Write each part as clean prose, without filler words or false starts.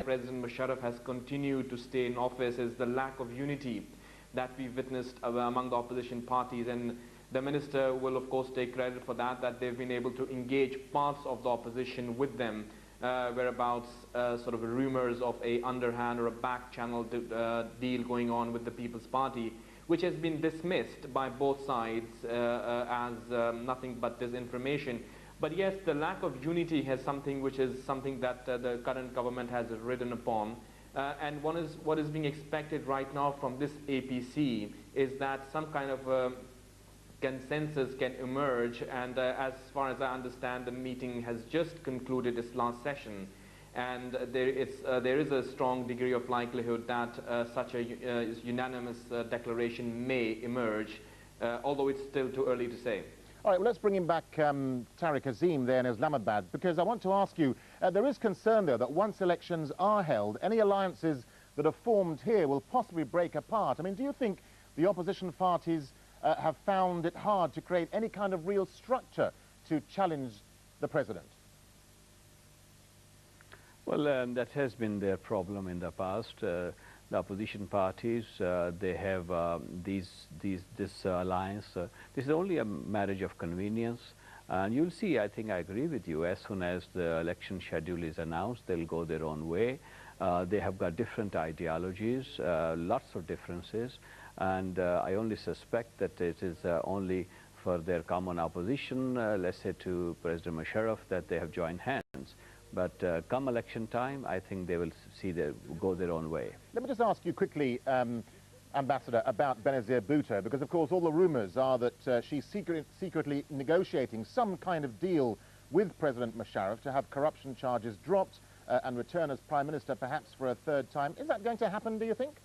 President Musharraf has continued to stay in office is the lack of unity that we've witnessed among the opposition parties. And the minister will of course take credit for that, that they've been able to engage parts of the opposition with them, whereabouts sort of rumors of a underhand or a back channel deal going on with the People's Party, which has been dismissed by both sides as nothing but disinformation. But yes, the lack of unity has something that the current government has ridden upon. And what is being expected right now from this APC is that some kind of consensus can emerge. And as far as I understand, the meeting has just concluded its last session. And there is a strong degree of likelihood that such a unanimous declaration may emerge, although it's still too early to say. All right, well, let's bring in back Tariq Azim there in Islamabad, because I want to ask you, there is concern, though, that once elections are held, any alliances that are formed here will possibly break apart. I mean, do you think the opposition parties have found it hard to create any kind of real structure to challenge the president? Well, that has been their problem in the past. The opposition parties, they have this alliance. This is only a marriage of convenience. And you'll see, I think I agree with you, as soon as the election schedule is announced, they'll go their own way. They have got different ideologies, lots of differences. And I only suspect that it is only for their common opposition, let's say to President Musharraf, that they have joined hands. But come election time, I think they will go their own way. Let me just ask you quickly, Ambassador, about Benazir Bhutto, because of course all the rumours are that she's secretly negotiating some kind of deal with President Musharraf to have corruption charges dropped and return as Prime Minister perhaps for a third time. Is that going to happen, do you think?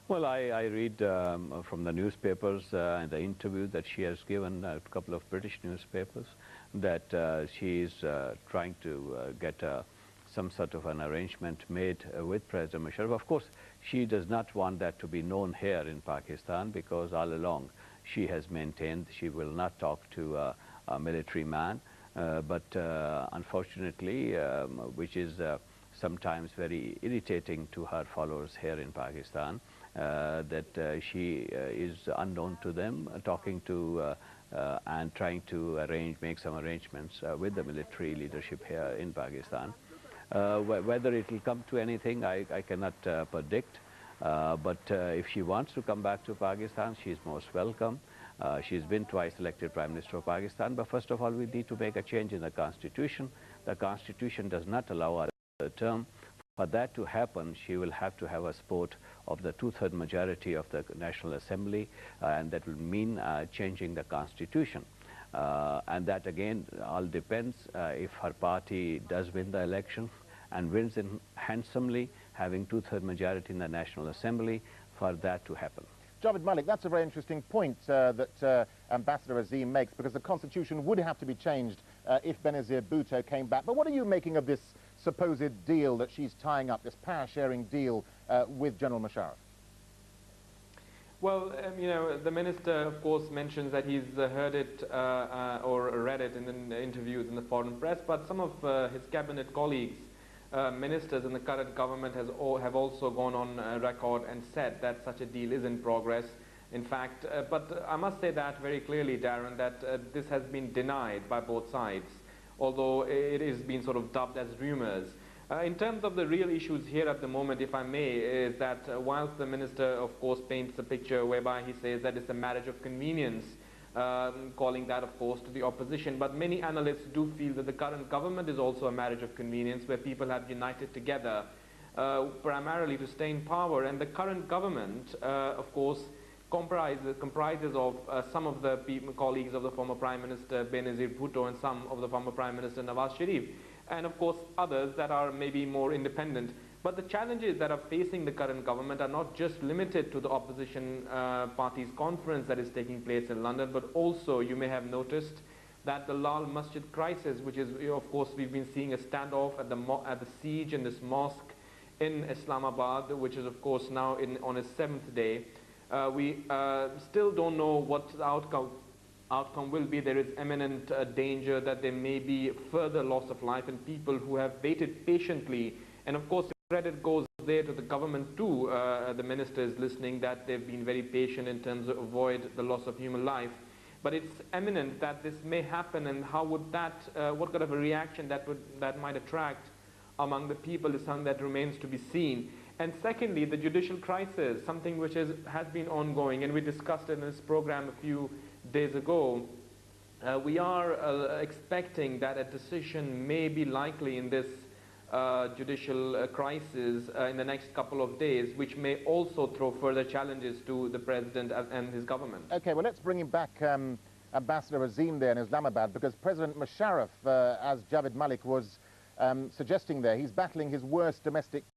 Well, I read from the newspapers and the interview that she has given a couple of British newspapers that she is trying to get some sort of an arrangement made with President Musharraf. Of course, she does not want that to be known here in Pakistan, because all along she has maintained she will not talk to a military man. But unfortunately, which is sometimes very irritating to her followers here in Pakistan, that she is unknown to them, talking to and trying to make some arrangements with the military leadership here in Pakistan. Whether it will come to anything, I cannot predict. But if she wants to come back to Pakistan, she is most welcome. She's been twice elected Prime Minister of Pakistan. But first of all, we need to make a change in the Constitution. The Constitution does not allow a term. For that to happen, she will have to have a support of the two-thirds majority of the National Assembly, and that will mean changing the Constitution. And that again all depends if her party does win the election and wins in handsomely, having two-thirds majority in the National Assembly, for that to happen. Javed Malik, that's a very interesting point that Ambassador Azim makes, because the Constitution would have to be changed if Benazir Bhutto came back. But what are you making of this supposed deal that she's tying up, this power-sharing deal with General Musharraf? Well, you know, the minister, of course, mentions that he's heard it or read it in the interviews in the foreign press, but some of his cabinet colleagues, ministers in the current government have also gone on record and said that such a deal is in progress. In fact, but I must say that very clearly, Darren, that this has been denied by both sides, although it is being sort of dubbed as rumors. In terms of the real issues here at the moment, if I may, is that whilst the minister, of course, paints a picture whereby he says that it's a marriage of convenience, calling that, of course, to the opposition, but many analysts do feel that the current government is also a marriage of convenience, where people have united together primarily to stay in power. And the current government, of course, comprises of some of the colleagues of the former Prime Minister Benazir Bhutto and some of the former Prime Minister Nawaz Sharif, and of course others that are maybe more independent. But the challenges that are facing the current government are not just limited to the opposition parties conference that is taking place in London, but also you may have noticed that the Lal Masjid crisis, which is, of course, we've been seeing a standoff at the siege in this mosque in Islamabad, which is of course now on its 7th day. We still don't know what the outcome outcome will be. There is imminent danger that there may be further loss of life, and people who have waited patiently, and of course credit goes there to the government too, the minister is listening, that they've been very patient in terms of avoid the loss of human life. But it's imminent that this may happen, and how would that, what kind of a reaction that might attract among the people is something that remains to be seen. And secondly, the judicial crisis, something which has been ongoing, and we discussed it in this program a few days ago. We are expecting that a decision may be likely in this judicial crisis in the next couple of days, which may also throw further challenges to the president and his government. Okay, well, let's bring him back, Ambassador Azim there in Islamabad, because President Musharraf, as Javed Malik was suggesting there, he's battling his worst domestic